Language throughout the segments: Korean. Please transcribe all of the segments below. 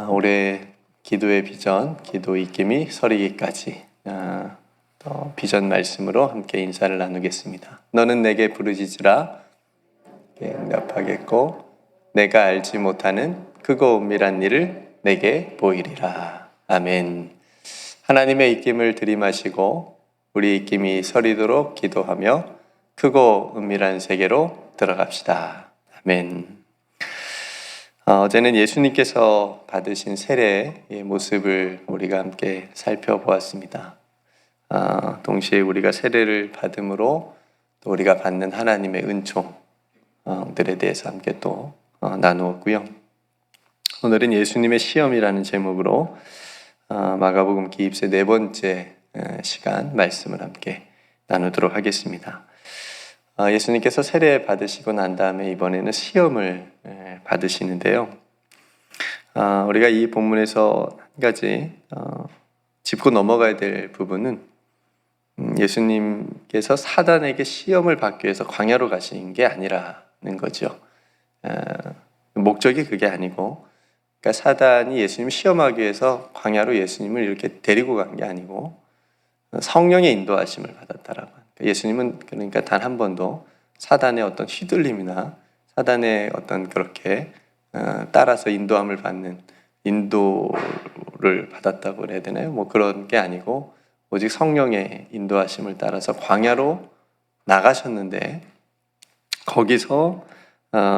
올해 기도의 비전, 기도 입김이 서리기까지 또 비전 말씀으로 함께 인사를 나누겠습니다. 너는 내게 부르짖으라 응답하겠고 내가 알지 못하는 크고 은밀한 일을 내게 보이리라. 아멘. 하나님의 입김을 들이마시고 우리 입김이 서리도록 기도하며 크고 은밀한 세계로 들어갑시다. 아멘. 어제는 예수님께서 받으신 세례의 모습을 우리가 함께 살펴보았습니다. 동시에 우리가 세례를 받음으로 또 우리가 받는 하나님의 은총들에 대해서 함께 또 나누었고요. 오늘은 예수님의 시험이라는 제목으로 마가복음 기입세 4번째 시간 말씀을 함께 나누도록 하겠습니다. 예수님께서 세례 받으시고 난 다음에 이번에는 시험을 받으시는데요. 우리가 이 본문에서 한 가지 짚고 넘어가야 될 부분은 예수님께서 사단에게 시험을 받기 위해서 광야로 가신 게 아니라는 거죠. 목적이 그게 아니고, 그러니까 사단이 예수님을 시험하기 위해서 광야로 예수님을 이렇게 데리고 간 게 아니고 성령의 인도하심을 받았다라고 합니다. 예수님은 그러니까 단 한 번도 사단의 어떤 휘둘림이나 사단의 어떤 그렇게 따라서 인도함을 받는 인도를 받았다고 해야 되나요? 뭐 그런 게 아니고 오직 성령의 인도하심을 따라서 광야로 나가셨는데 거기서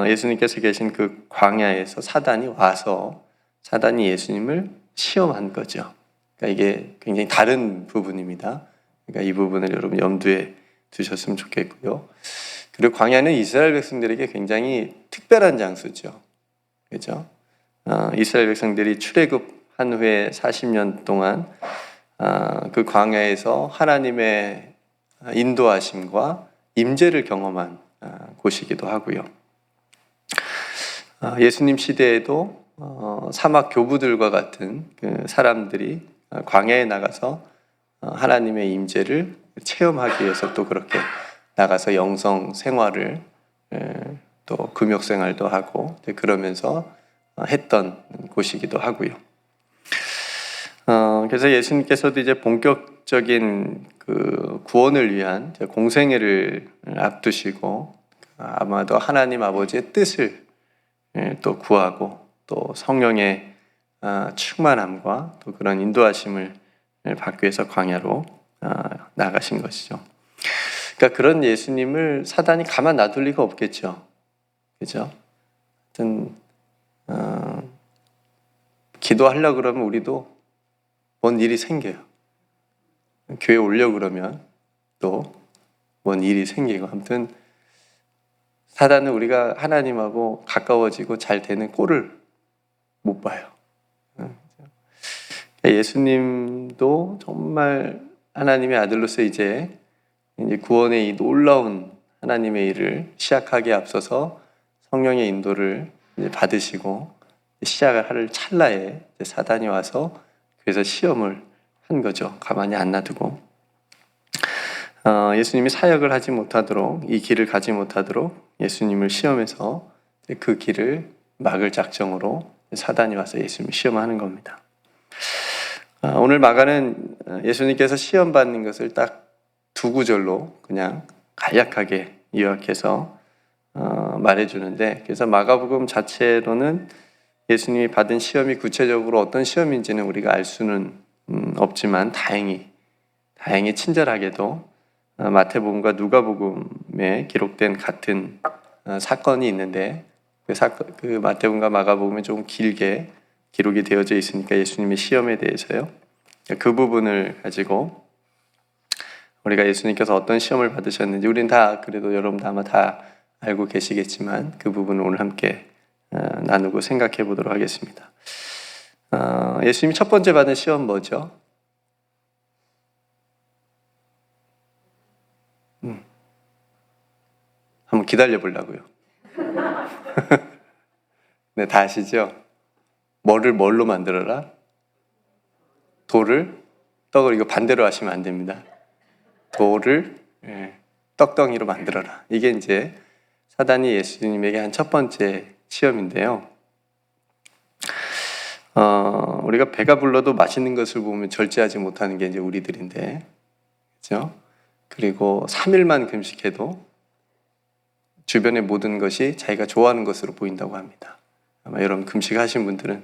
예수님께서 계신 그 광야에서 사단이 와서 사단이 예수님을 시험한 거죠. 그러니까 이게 굉장히 다른 부분입니다. 그러니까 이 부분을 여러분 염두에 두셨으면 좋겠고요. 그리고 광야는 이스라엘 백성들에게 굉장히 특별한 장소죠. 그렇죠? 이스라엘 백성들이 출애굽한 후에 40년 동안 그 광야에서 하나님의 인도하심과 임재를 경험한 곳이기도 하고요. 예수님 시대에도 사막 교부들과 같은 그 사람들이 광야에 나가서 하나님의 임재를 체험하기 위해서 또 그렇게 나가서 영성 생활을 또 금욕 생활도 하고 그러면서 했던 곳이기도 하고요. 그래서 예수님께서도 이제 본격적인 그 구원을 위한 공생애를 앞두시고 아마도 하나님 아버지의 뜻을 또 구하고 또 성령의 충만함과 또 그런 인도하심을 받기 위해서 광야로 나가신 것이죠. 그러니까 그런 예수님을 사단이 가만 놔둘 리가 없겠죠. 그죠? 하여튼 기도하려고 그러면 우리도 뭔 일이 생겨요. 교회 오려고 그러면 또 뭔 일이 생기고 아무튼 사단은 우리가 하나님하고 가까워지고 잘 되는 꼴을 못 봐요. 예수님도 정말 하나님의 아들로서 이제 구원의 이 놀라운 하나님의 일을 시작하기에 앞서서 성령의 인도를 받으시고 시작을 할 찰나에 사단이 와서 그래서 시험을 한 거죠. 가만히 안 놔두고 예수님이 사역을 하지 못하도록 이 길을 가지 못하도록 예수님을 시험해서 그 길을 막을 작정으로 사단이 와서 예수님을 시험하는 겁니다. 오늘 마가는 예수님께서 시험받는 것을 딱 두 구절로 그냥 간략하게 요약해서 말해주는데 그래서 마가복음 자체로는 예수님이 받은 시험이 구체적으로 어떤 시험인지는 우리가 알 수는 없지만 다행히 친절하게도 마태복음과 누가복음에 기록된 같은 사건이 있는데 그 마태복음과 마가복음에 조금 길게 기록이 되어져 있으니까 예수님의 시험에 대해서요. 그 부분을 가지고 우리가 예수님께서 어떤 시험을 받으셨는지 우리는 다 그래도 여러분도 아마 다 알고 계시겠지만 그 부분을 오늘 함께 나누고 생각해 보도록 하겠습니다. 예수님이 첫 번째 받은 시험 뭐죠? 한번 기다려 보려고요. 네, 다 아시죠? 뭐를 뭘로 만들어라? 돌을 떡을 이거 반대로 하시면 안 됩니다. 돌을 떡덩이로 만들어라. 이게 이제 사단이 예수님에게 한 첫 번째 시험인데요. 우리가 배가 불러도 맛있는 것을 보면 절제하지 못하는 게 이제 우리들인데, 그렇죠? 그리고 3일만 금식해도 주변의 모든 것이 자기가 좋아하는 것으로 보인다고 합니다. 아마 여러분 금식하신 분들은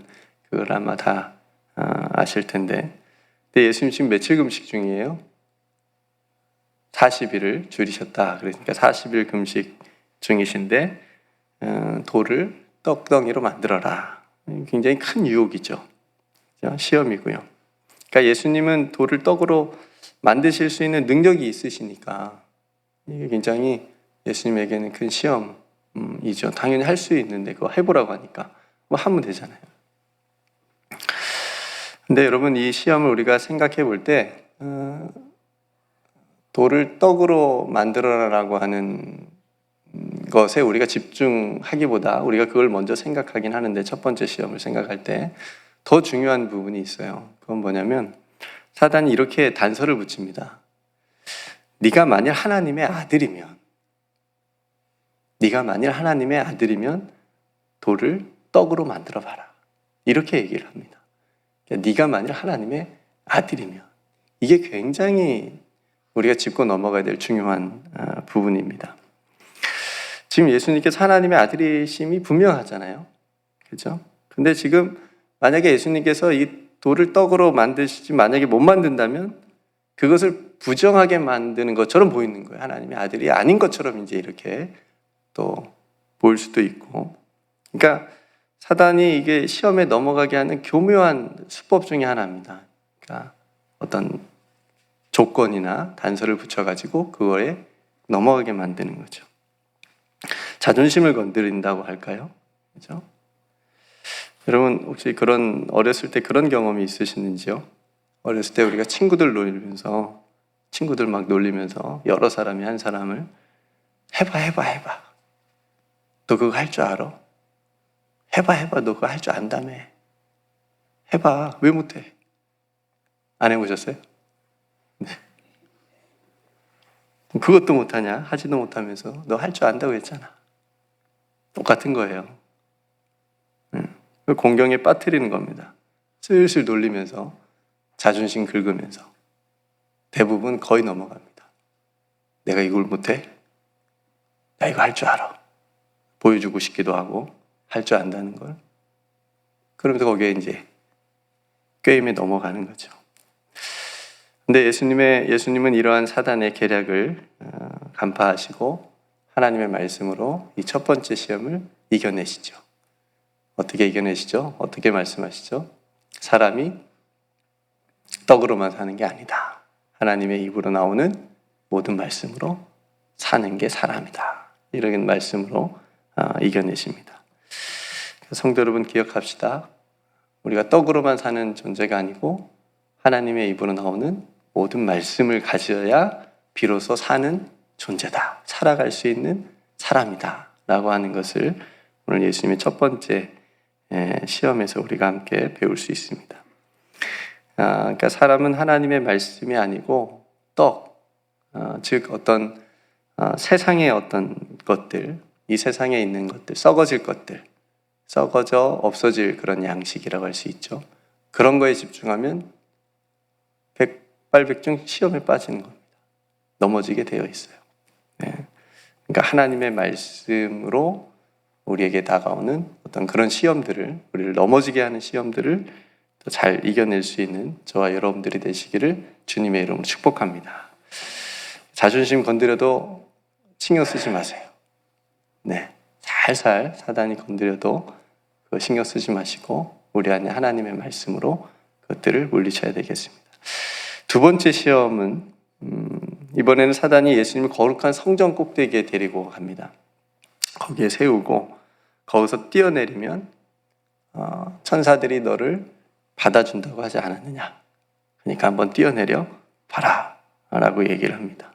그걸 아마 다 아실 텐데, 근데 예수님 지금 며칠 금식 중이에요? 40일을 줄이셨다. 그러니까 40일 금식 중이신데 돌을 떡덩이로 만들어라. 굉장히 큰 유혹이죠. 시험이고요. 그러니까 예수님은 돌을 떡으로 만드실 수 있는 능력이 있으시니까 이게 굉장히 예수님에게는 큰 시험이죠. 당연히 할 수 있는데 그거 해보라고 하니까 뭐 하면 되잖아요. 근데 여러분 이 시험을 우리가 생각해 볼 때 돌을 떡으로 만들어라라고 하는 것에 우리가 집중하기보다 우리가 그걸 먼저 생각하긴 하는데 첫 번째 시험을 생각할 때 더 중요한 부분이 있어요. 그건 뭐냐면 사단이 이렇게 단서를 붙입니다. 네가 만일 하나님의 아들이면 돌을 떡으로 만들어 봐라. 이렇게 얘기를 합니다. 네가 만일 하나님의 아들이면 이게 굉장히 우리가 짚고 넘어가야 될 중요한 부분입니다. 지금 예수님께서 하나님의 아들이심이 분명하잖아요. 그렇죠? 근데 지금 만약에 예수님께서 이 돌을 떡으로 만드시지 만약에 못 만든다면 그것을 부정하게 만드는 것처럼 보이는 거예요. 하나님의 아들이 아닌 것처럼 이제 이렇게 또 보일 수도 있고. 그러니까 사단이 이게 시험에 넘어가게 하는 교묘한 수법 중에 하나입니다. 그러니까 어떤 조건이나 단서를 붙여가지고 그거에 넘어가게 만드는 거죠. 자존심을 건드린다고 할까요? 그렇죠? 여러분 혹시 그런 어렸을 때 그런 경험이 있으시는지요? 어렸을 때 우리가 친구들 막 놀리면서 여러 사람이 한 사람을 해봐. 너 그거 할 줄 알아? 해봐. 너 그거 할 줄 안다며. 해봐. 왜 못해? 안 해보셨어요? 네. 그것도 못하냐? 하지도 못하면서 너 할 줄 안다고 했잖아. 똑같은 거예요. 공경에 빠뜨리는 겁니다. 슬슬 놀리면서 자존심 긁으면서 대부분 거의 넘어갑니다. 내가 이걸 못해? 나 이거 할 줄 알아. 보여주고 싶기도 하고 할 줄 안다는 걸. 그러면서 거기에 이제 게임에 넘어가는 거죠. 근데 예수님은 이러한 사단의 계략을 간파하시고 하나님의 말씀으로 이 첫 번째 시험을 이겨내시죠. 어떻게 이겨내시죠? 어떻게 말씀하시죠? 사람이 떡으로만 사는 게 아니다. 하나님의 입으로 나오는 모든 말씀으로 사는 게 사람이다. 이런 말씀으로 이겨내십니다. 성도 여러분 기억합시다. 우리가 떡으로만 사는 존재가 아니고 하나님의 입으로 나오는 모든 말씀을 가져야 비로소 사는 존재다. 살아갈 수 있는 사람이다. 라고 하는 것을 오늘 예수님의 첫 번째 시험에서 우리가 함께 배울 수 있습니다. 그러니까 사람은 하나님의 말씀이 아니고 즉 어떤 세상의 어떤 것들, 이 세상에 있는 것들, 썩어질 것들, 썩어져 없어질 그런 양식이라고 할 수 있죠. 그런 거에 집중하면 백발백중 시험에 빠지는 겁니다. 넘어지게 되어 있어요. 그러니까 하나님의 말씀으로 우리에게 다가오는 어떤 그런 시험들을, 우리를 넘어지게 하는 시험들을 더 잘 이겨낼 수 있는 저와 여러분들이 되시기를 주님의 이름으로 축복합니다. 자존심 건드려도 신경 쓰지 마세요. 살살 사단이 건드려도 그거 신경 쓰지 마시고 우리 안에 하나님의 말씀으로 그것들을 물리쳐야 되겠습니다. 두 번째 시험은 이번에는 사단이 예수님을 거룩한 성전 꼭대기에 데리고 갑니다. 거기에 세우고 거기서 뛰어내리면 천사들이 너를 받아준다고 하지 않았느냐. 그러니까 한번 뛰어내려 봐라 라고 얘기를 합니다.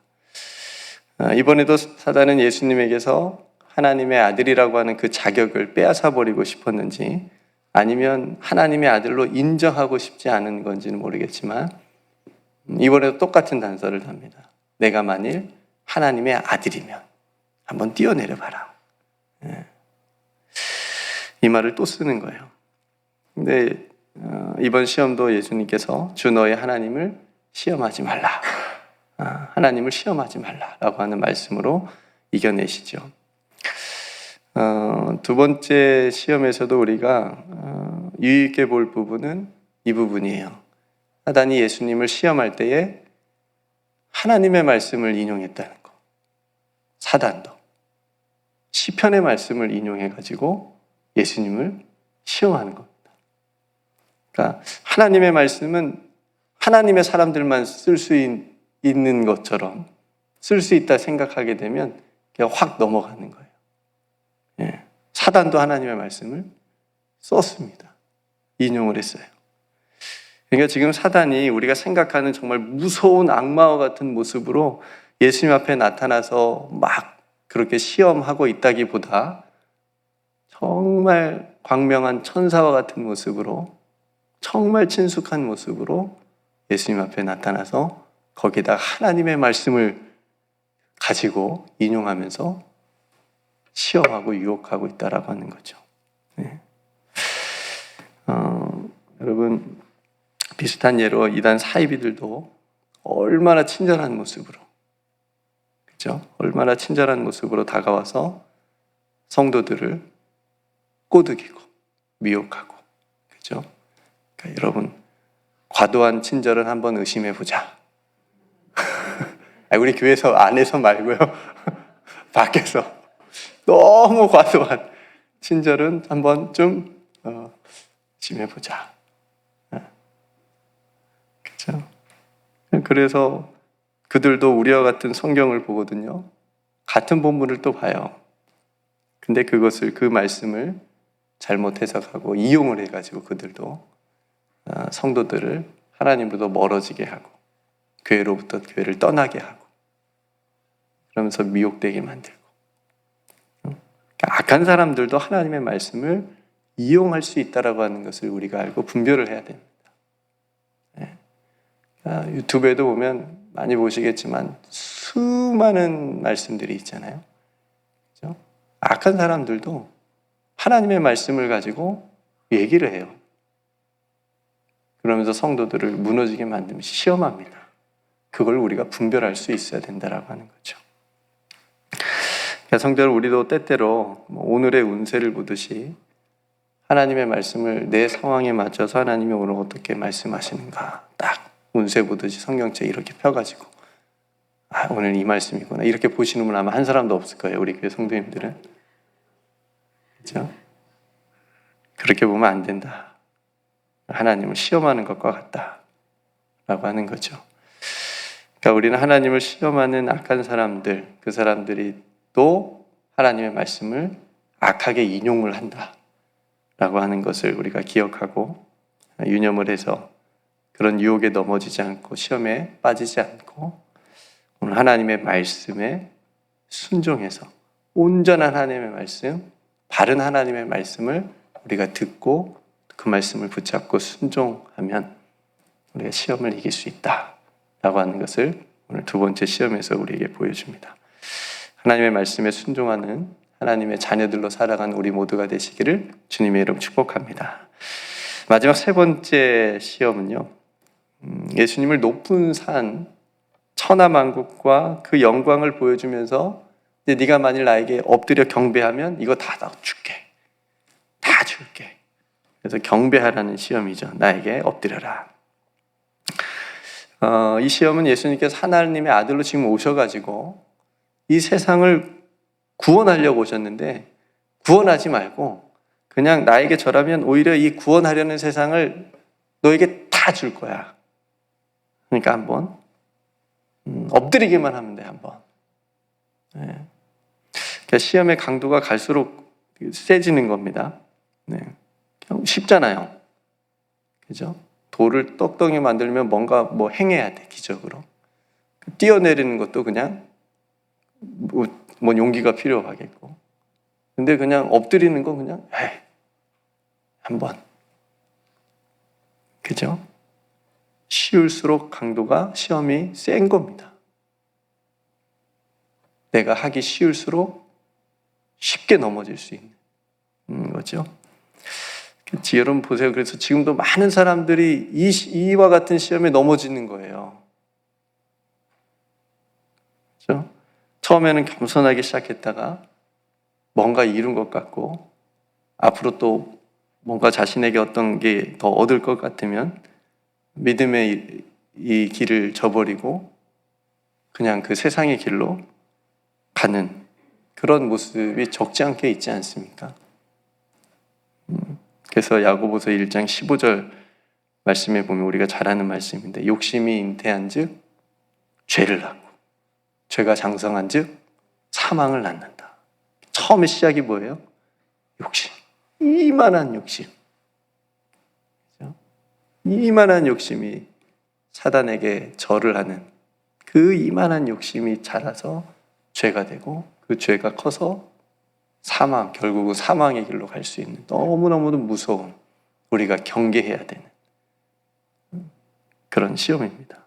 이번에도 사단은 예수님에게서 하나님의 아들이라고 하는 그 자격을 빼앗아 버리고 싶었는지 아니면 하나님의 아들로 인정하고 싶지 않은 건지는 모르겠지만 이번에도 똑같은 단서를 답니다. 내가 만일 하나님의 아들이면 한번 뛰어내려 봐라. 이 말을 또 쓰는 거예요. 근데 이번 시험도 예수님께서 주 너의 하나님을 시험하지 말라. 하나님을 시험하지 말라라고 하는 말씀으로 이겨내시죠. 두 번째 시험에서도 우리가 유의있게 볼 부분은 이 부분이에요. 사단이 예수님을 시험할 때에 하나님의 말씀을 인용했다는 거. 사단도 시편의 말씀을 인용해가지고 예수님을 시험하는 겁니다. 그러니까 하나님의 말씀은 하나님의 사람들만 쓸 수 있는 것처럼 쓸 수 있다 생각하게 되면 그냥 확 넘어가는 거예요. 예. 사단도 하나님의 말씀을 썼습니다. 인용을 했어요. 그러니까 지금 사단이 우리가 생각하는 정말 무서운 악마와 같은 모습으로 예수님 앞에 나타나서 막 그렇게 시험하고 있다기보다 정말 광명한 천사와 같은 모습으로 정말 친숙한 모습으로 예수님 앞에 나타나서 거기다 하나님의 말씀을 가지고 인용하면서 시험하고 유혹하고 있다라고 하는 거죠. 네. 여러분 비슷한 예로 이단 사이비들도 얼마나 친절한 모습으로, 그렇죠? 얼마나 친절한 모습으로 다가와서 성도들을 꼬드기고 미혹하고, 그렇죠? 그러니까 여러분 과도한 친절은 한번 의심해 보자. 우리 교회에서 안에서 말고요. 밖에서 너무 과도한 친절은 한번 좀 의심해 보자. 그렇죠? 그래서 그들도 우리와 같은 성경을 보거든요. 같은 본문을 또 봐요. 근데 그 말씀을 잘못 해석하고 이용을 해가지고 그들도 성도들을 하나님으로부터 멀어지게 하고 교회로부터 교회를 떠나게 하고 그러면서 미혹되게 만들고, 그러니까 악한 사람들도 하나님의 말씀을 이용할 수 있다라고 하는 것을 우리가 알고 분별을 해야 됩니다. 유튜브에도 보면 많이 보시겠지만 수많은 말씀들이 있잖아요. 그렇죠? 악한 사람들도 하나님의 말씀을 가지고 얘기를 해요. 그러면서 성도들을 무너지게 만들면서 시험합니다. 그걸 우리가 분별할 수 있어야 된다라고 하는 거죠. 성도 여러분, 우리도 때때로 오늘의 운세를 보듯이 하나님의 말씀을 내 상황에 맞춰서 하나님이 오늘 어떻게 말씀하시는가 딱 운세 보듯이 성경책 이렇게 펴가지고 오늘 이 말씀이구나 이렇게 보시는 분 아마 한 사람도 없을 거예요. 우리 교회 성도님들은. 그렇죠? 그렇게 보면 안 된다. 하나님을 시험하는 것과 같다 라고 하는 거죠. 그러니까 우리는 하나님을 시험하는 악한 사람들, 그 사람들이 또 하나님의 말씀을 악하게 인용을 한다 라고 하는 것을 우리가 기억하고 유념을 해서 그런 유혹에 넘어지지 않고 시험에 빠지지 않고 오늘 하나님의 말씀에 순종해서 온전한 하나님의 말씀, 바른 하나님의 말씀을 우리가 듣고 그 말씀을 붙잡고 순종하면 우리가 시험을 이길 수 있다라고 하는 것을 오늘 두 번째 시험에서 우리에게 보여줍니다. 하나님의 말씀에 순종하는 하나님의 자녀들로 살아가는 우리 모두가 되시기를 주님의 이름 축복합니다. 마지막 세 번째 시험은요, 예수님을 높은 산 천하만국과 그 영광을 보여주면서 네가 만일 나에게 엎드려 경배하면 이거 다 줄게, 다 줄게. 그래서 경배하라는 시험이죠. 나에게 엎드려라. 이 시험은 예수님께서 하나님의 아들로 지금 오셔가지고 이 세상을 구원하려고 오셨는데 구원하지 말고 그냥 나에게 절하면 오히려 이 구원하려는 세상을 너에게 다 줄 거야. 그러니까 한번 엎드리기만 하면 돼. 한번. 네. 그러니까 시험의 강도가 갈수록 세지는 겁니다. 네. 쉽잖아요. 그죠? 돌을 떡덩이 만들면 뭔가 행해야 돼, 기적으로. 뛰어내리는 것도 그냥 뭐 용기가 필요하겠고. 근데 그냥 엎드리는 건 그냥 한번. 그죠? 쉬울수록 강도가 시험이 센 겁니다. 내가 하기 쉬울수록 쉽게 넘어질 수 있는 거죠. 여러분 보세요. 그래서 지금도 많은 사람들이 이와 같은 시험에 넘어지는 거예요. 그렇죠? 처음에는 겸손하게 시작했다가 뭔가 이룬 것 같고 앞으로 또 뭔가 자신에게 어떤 게 더 얻을 것 같으면 믿음의 이 길을 저버리고 그냥 그 세상의 길로 가는 그런 모습이 적지 않게 있지 않습니까? 그래서 야고보서 1장 15절 말씀에 보면 우리가 잘 아는 말씀인데 욕심이 잉태한 즉 죄를 낳고 죄가 장성한 즉 사망을 낳는다. 처음에 시작이 뭐예요? 욕심. 이만한 욕심. 그렇죠? 이만한 욕심이 사단에게 절을 하는 그 이만한 욕심이 자라서 죄가 되고 그 죄가 커서 사망, 결국은 사망의 길로 갈 수 있는 너무너무 무서운 우리가 경계해야 되는 그런 시험입니다.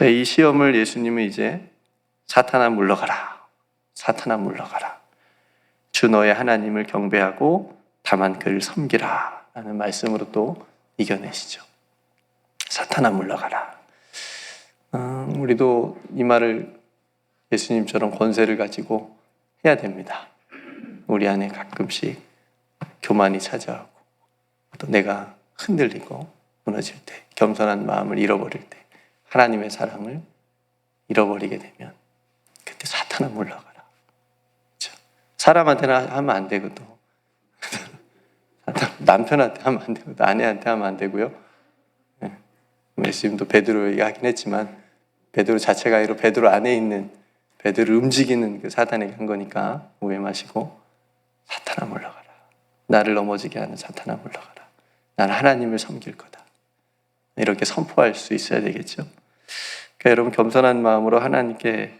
이 시험을 예수님은 이제 사탄아 물러가라. 사탄아 물러가라. 주 너의 하나님을 경배하고 다만 그를 섬기라 라는 말씀으로 또 이겨내시죠. 사탄아 물러가라. 우리도 이 말을 예수님처럼 권세를 가지고 해야 됩니다. 우리 안에 가끔씩 교만이 찾아오고 또 내가 흔들리고 무너질 때 겸손한 마음을 잃어버릴 때 하나님의 사랑을 잃어버리게 되면 그때 사탄아 물러가라. 그렇죠? 사람한테는 하면 안 되거든. 남편한테 하면 안 되고 아내한테 하면 안 되고요. 예수님도 베드로에게 하긴 했지만 베드로 자체가 아니라 베드로 안에 있는 베드로를 움직이는 그 사탄에게 한 거니까 오해 마시고 사탄아 물러가라. 나를 넘어지게 하는 사탄아 물러가라. 나는 하나님을 섬길 거다. 이렇게 선포할 수 있어야 되겠죠. 그러니까 여러분 겸손한 마음으로 하나님께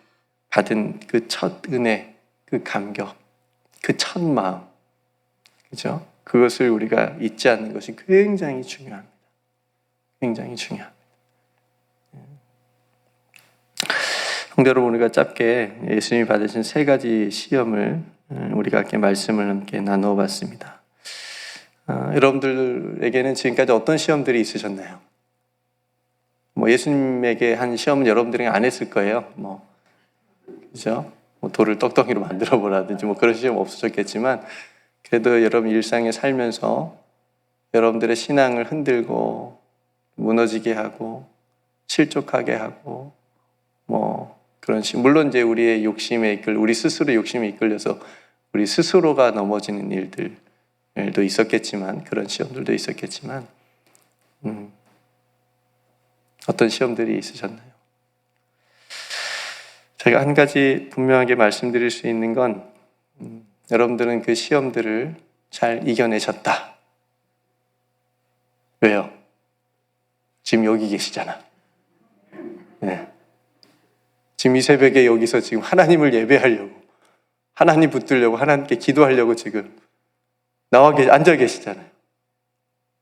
받은 그 첫 은혜, 그 감격, 그 첫 마음, 그죠? 그것을 우리가 잊지 않는 것이 굉장히 중요합니다. 굉장히 중요합니다. 성도 여러분, 우리가 짧게 예수님이 받으신 세 가지 시험을 우리가 함께 말씀을 함께 나누어 봤습니다. 여러분들에게는 지금까지 어떤 시험들이 있으셨나요? 예수님에게 한 시험은 여러분들이 안 했을 거예요. 그죠? 돌을 떡덩이로 만들어 보라든지 그런 시험 없으셨겠지만 그래도 여러분 일상에 살면서 여러분들의 신앙을 흔들고 무너지게 하고 실족하게 하고 그런 물론 이제 우리의 욕심에 우리 스스로 욕심에 이끌려서 우리 스스로가 넘어지는 일들도 있었겠지만 그런 시험들도 있었겠지만 어떤 시험들이 있으셨나요? 제가 한 가지 분명하게 말씀드릴 수 있는 건 여러분들은 그 시험들을 잘 이겨내셨다. 왜요? 지금 여기 계시잖아. 네. 지금 이 새벽에 여기서 지금 하나님을 예배하려고 하나님 붙들려고 하나님께 기도하려고 지금 나와 앉아 계시잖아요.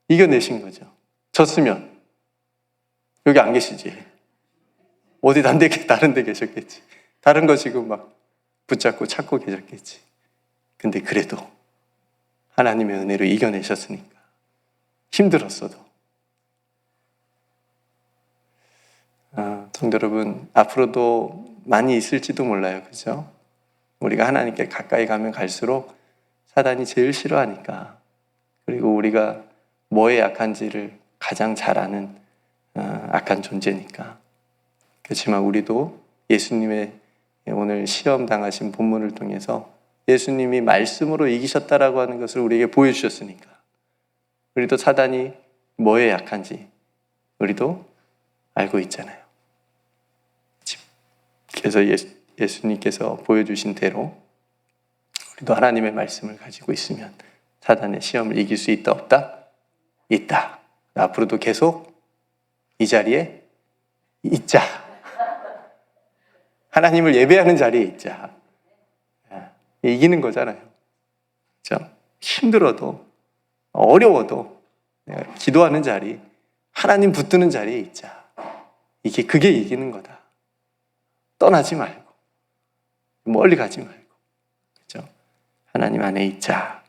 이겨내신 거죠. 졌으면 여기 안 계시지. 어디 다른 데 계셨겠지. 다른 거 지금 막 붙잡고 찾고 계셨겠지. 근데 그래도 하나님의 은혜로 이겨내셨으니까 힘들었어도 성도 여러분, 앞으로도 많이 있을지도 몰라요. 그죠? 우리가 하나님께 가까이 가면 갈수록 사단이 제일 싫어하니까 그리고 우리가 뭐에 약한지를 가장 잘 아는 악한 존재니까 그렇지만 우리도 예수님의 오늘 시험 당하신 본문을 통해서 예수님이 말씀으로 이기셨다라고 하는 것을 우리에게 보여주셨으니까 우리도 사단이 뭐에 약한지 우리도 알고 있잖아요. 그래서 예수님께서 보여주신 대로 우리도 하나님의 말씀을 가지고 있으면 사단의 시험을 이길 수 있다 없다? 있다. 앞으로도 계속 이 자리에 있자. 하나님을 예배하는 자리에 있자. 이기는 거잖아요. 그렇죠? 힘들어도 어려워도 내가 기도하는 자리, 하나님 붙드는 자리에 있자. 그게 이기는 거다. 떠나지 말고 멀리 가지 말고 그렇죠? 하나님 안에 있자라고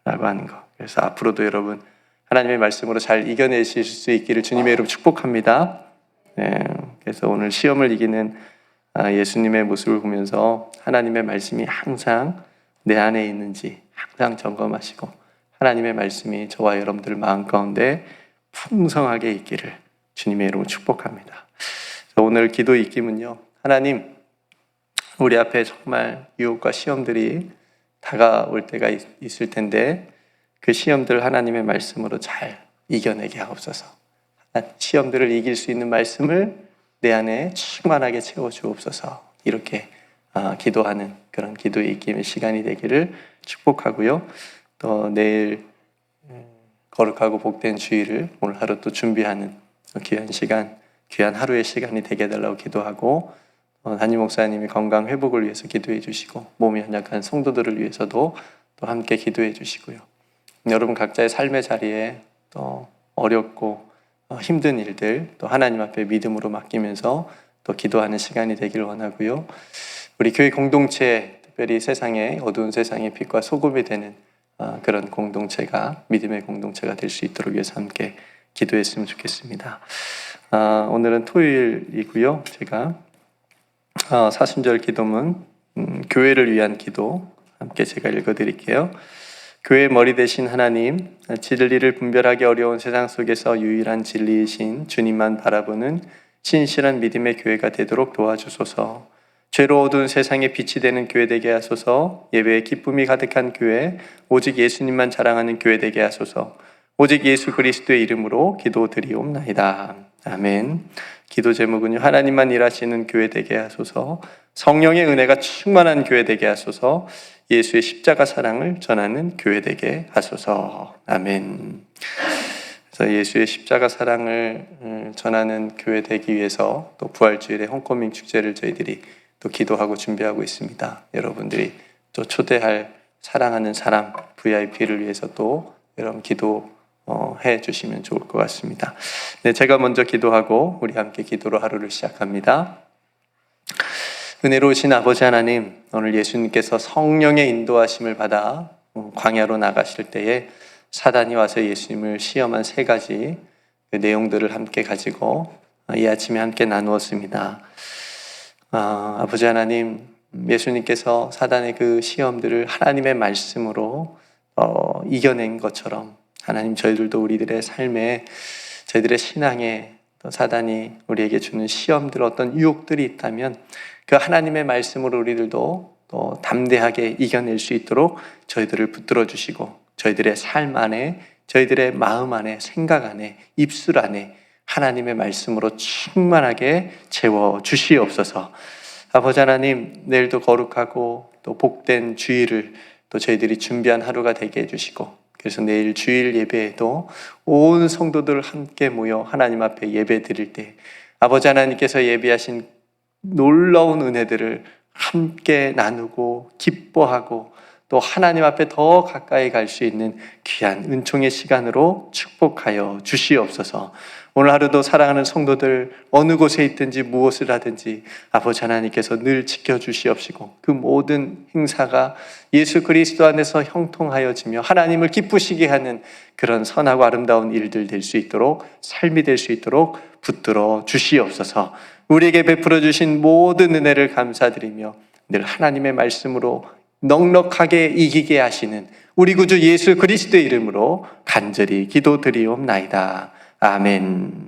하는 거. 그래서 앞으로도 여러분 하나님의 말씀으로 잘 이겨내실 수 있기를 주님의 이름 축복합니다. 그래서 오늘 시험을 이기는 예수님의 모습을 보면서 하나님의 말씀이 항상 내 안에 있는지 항상 점검하시고 하나님의 말씀이 저와 여러분들 마음 가운데 풍성하게 있기를 주님의 이름으로 축복합니다. 오늘 기도 입김은요, 하나님, 우리 앞에 정말 유혹과 시험들이 다가올 때가 있을 텐데 그 시험들을 하나님의 말씀으로 잘 이겨내게 하옵소서. 시험들을 이길 수 있는 말씀을 내 안에 충만하게 채워주옵소서. 이렇게 기도하는 그런 기도의 입김의 시간이 되기를 축복하고요. 또 내일 거룩하고 복된 주일을 오늘 하루 또 준비하는 귀한 시간, 귀한 하루의 시간이 되게 해달라고 기도하고, 담임 목사님이 건강 회복을 위해서 기도해 주시고 몸이 연약한 성도들을 위해서도 또 함께 기도해 주시고요. 여러분 각자의 삶의 자리에 또 어렵고 힘든 일들 또 하나님 앞에 믿음으로 맡기면서 또 기도하는 시간이 되기를 원하고요. 우리 교회 공동체, 특별히 세상에 어두운 세상의 빛과 소금이 되는 그런 공동체가 믿음의 공동체가 될 수 있도록 위해서 함께 기도했으면 좋겠습니다. 오늘은 토요일이고요. 제가 사순절 기도문 교회를 위한 기도 함께 제가 읽어드릴게요. 교회의 머리 되신 하나님, 진리를 분별하기 어려운 세상 속에서 유일한 진리이신 주님만 바라보는 신실한 믿음의 교회가 되도록 도와주소서. 죄로 어두운 세상에 빛이 되는 교회 되게 하소서. 예배에 기쁨이 가득한 교회, 오직 예수님만 자랑하는 교회 되게 하소서. 오직 예수 그리스도의 이름으로 기도드리옵나이다. 아멘. 기도 제목은요, 하나님만 일하시는 교회 되게 하소서. 성령의 은혜가 충만한 교회 되게 하소서. 예수의 십자가 사랑을 전하는 교회 되게 하소서. 아멘. 그래서 예수의 십자가 사랑을 전하는 교회 되기 위해서 또 부활주일에 홈커밍 축제를 저희들이 또 기도하고 준비하고 있습니다. 여러분들이 또 초대할 사랑하는 사람 VIP를 위해서 또 여러분 기도해 주시면 좋을 것 같습니다. 네, 제가 먼저 기도하고 우리 함께 기도로 하루를 시작합니다. 은혜로우신 아버지 하나님, 오늘 예수님께서 성령의 인도하심을 받아 광야로 나가실 때에 사단이 와서 예수님을 시험한 3가지 그 내용들을 함께 가지고 이 아침에 함께 나누었습니다. 아버지 하나님, 예수님께서 사단의 그 시험들을 하나님의 말씀으로 이겨낸 것처럼 하나님, 저희들도 우리들의 삶에, 저희들의 신앙에 사단이 우리에게 주는 시험들, 어떤 유혹들이 있다면 그 하나님의 말씀으로 우리들도 또 담대하게 이겨낼 수 있도록 저희들을 붙들어 주시고 저희들의 삶 안에, 저희들의 마음 안에, 생각 안에, 입술 안에 하나님의 말씀으로 충만하게 채워 주시옵소서. 아버지 하나님, 내일도 거룩하고 또 복된 주일을 또 저희들이 준비한 하루가 되게 해주시고, 그래서 내일 주일 예배에도 온 성도들 함께 모여 하나님 앞에 예배 드릴 때 아버지 하나님께서 예비하신 놀라운 은혜들을 함께 나누고 기뻐하고 또 하나님 앞에 더 가까이 갈 수 있는 귀한 은총의 시간으로 축복하여 주시옵소서. 오늘 하루도 사랑하는 성도들 어느 곳에 있든지 무엇을 하든지 아버지 하나님께서 늘 지켜주시옵시고 그 모든 행사가 예수 그리스도 안에서 형통하여지며 하나님을 기쁘시게 하는 그런 선하고 아름다운 일들 될 수 있도록, 삶이 될 수 있도록 붙들어 주시옵소서. 우리에게 베풀어 주신 모든 은혜를 감사드리며 늘 하나님의 말씀으로 넉넉하게 이기게 하시는 우리 구주 예수 그리스도의 이름으로 간절히 기도드리옵나이다. 아멘.